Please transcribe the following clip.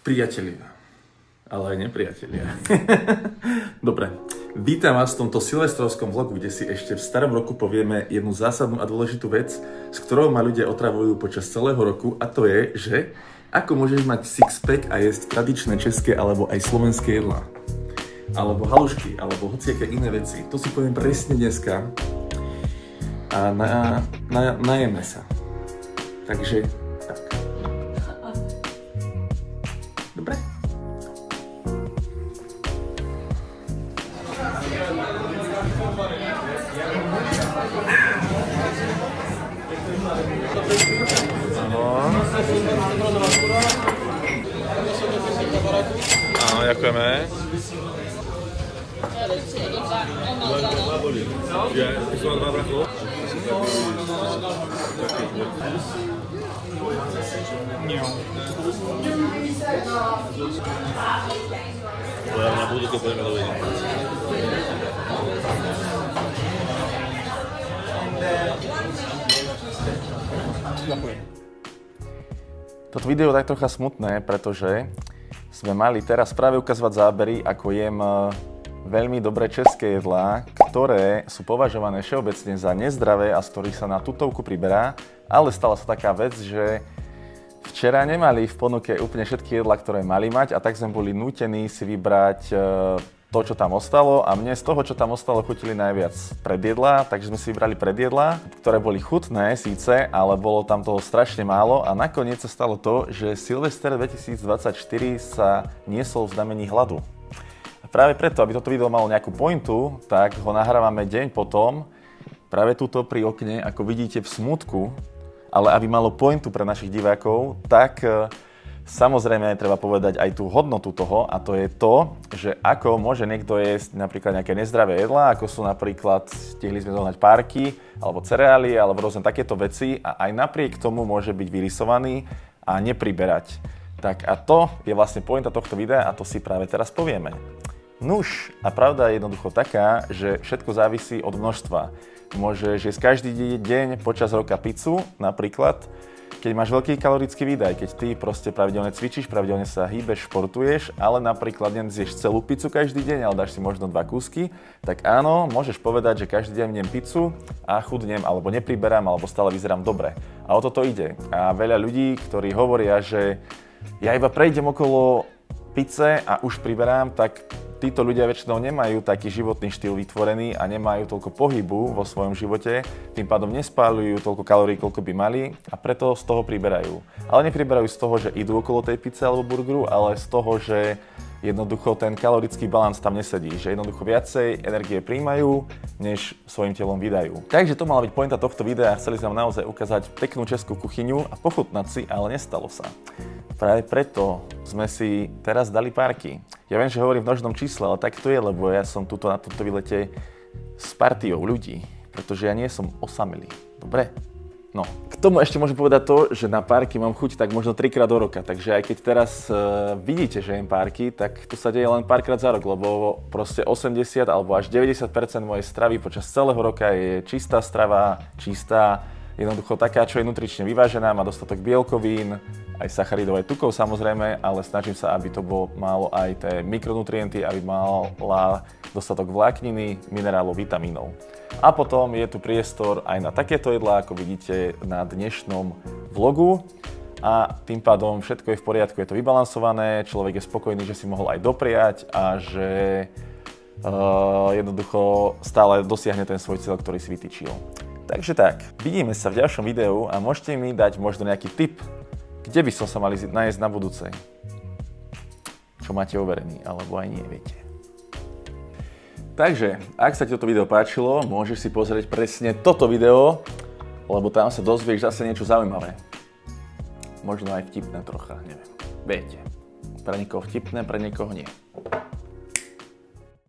Priatelia, ale aj nepriatelia. Dobre, vítam vás v tomto silvestrovskom vlogu, kde si ešte v starom roku povieme jednu zásadnú a dôležitú vec, s ktorou ma ľudia otravujú počas celého roku, a to je, že ako môžeš mať six-pack a jesť tradičné české alebo aj slovenské jedlá. Alebo halušky, alebo hociaké iné veci. To si poviem presne dneska a najeme sa. Takže tak. Dobre? Áno, ďakujeme. Na budúce pôjdeme do vedenia. Toto video je tak trocha smutné, pretože sme mali teraz práve ukazovať zábery, ako jem veľmi dobré české jedlá, ktoré sú považované všeobecne za nezdravé a z ktorých sa na tutovku priberá, ale stala sa taká vec, že včera nemali v ponuke úplne všetky jedlá, ktoré mali mať, a tak sme boli nútení si vybrať to, čo tam ostalo, a mne z toho, čo tam ostalo, chutili najviac predjedlá, takže sme si vybrali predjedlá, ktoré boli chutné síce, ale bolo tam toho strašne málo, a nakoniec sa stalo to, že Silvester 2024 sa niesol v znamení hladu. A práve preto, aby toto video malo nejakú pointu, tak ho nahrávame deň potom, práve tuto pri okne, ako vidíte, v smutku, ale aby malo pointu pre našich divákov, tak samozrejme treba povedať aj tú hodnotu toho, a to je to, že ako môže niekto jesť napríklad nejaké nezdravé jedlá, ako sú napríklad, stihli sme zohnať párky, alebo cereálie, alebo rôzne takéto veci, a aj napriek tomu môže byť vyrysovaný a nepriberať. Tak a to je vlastne pointa tohto videa, a to si práve teraz povieme. Nuž, a pravda je jednoducho taká, že všetko závisí od množstva. Môžeš jesť každý deň počas roka pizzu, napríklad, keď máš veľký kalorický výdaj, keď ty proste pravidelne cvičíš, pravidelne sa hýbeš, športuješ, ale napríklad nezješ celú pizzu každý deň, ale dáš si možno 2 kúsky, tak áno, môžeš povedať, že každý deň jem pizzu a chudnem, alebo nepriberám, alebo stále vyzerám dobre. A o toto ide. A veľa ľudí, ktorí hovoria, že ja iba prejdem okolo pizze a už priberám, tak títo ľudia väčšinou nemajú taký životný štýl vytvorený a nemajú toľko pohybu vo svojom živote, tým pádom nespáľujú toľko kalórií, koľko by mali, a preto z toho priberajú. Ale nepriberajú z toho, že idú okolo tej pizze alebo burgeru, ale z toho, že jednoducho ten kalorický balans tam nesedí, že jednoducho viacej energie príjmajú, než svojim telom vydajú. Takže to mala byť pointa tohto videa, chceli sme vám naozaj ukázať peknú českú kuchyňu a pochutnať si, ale nestalo sa. Práve preto sme si teraz dali párky. Ja viem, že hovorím v množnom čísle, ale tak to je, lebo ja som tuto na tomto výlete s partiou ľudí, pretože ja nie som osamelý. Dobre? No, k tomu ešte môžem povedať to, že na párky mám chuť tak možno 3-krát do roka, takže aj keď teraz vidíte, že jem párky, tak to sa deje len párkrát za rok, lebo proste 80 alebo až 90% mojej stravy počas celého roka je čistá strava, čistá, jednoducho taká, čo je nutrične vyvážená, má dostatok bielkovín, aj sacharidov, aj tukov samozrejme, ale snažím sa, aby to malo aj tie mikronutrienty, aby mala dostatok vlákniny, minerálov, vitamínov. A potom je tu priestor aj na takéto jedlá, ako vidíte na dnešnom vlogu. A tým pádom všetko je v poriadku, je to vybalansované, človek je spokojný, že si mohol aj dopriať a že jednoducho stále dosiahne ten svoj cieľ, ktorý si vytýčil. Takže tak, vidíme sa v ďalšom videu a môžete mi dať možno nejaký tip, kde by som sa mali nájsť na budúcej. Čo máte overený, alebo aj nie, viete. Takže, ak sa ti toto video páčilo, môžeš si pozrieť presne toto video, lebo tam sa dozvieš zase niečo zaujímavé. Možno aj vtipné trocha, neviem. Viete, pre niekoho vtipné, pre niekoho nie.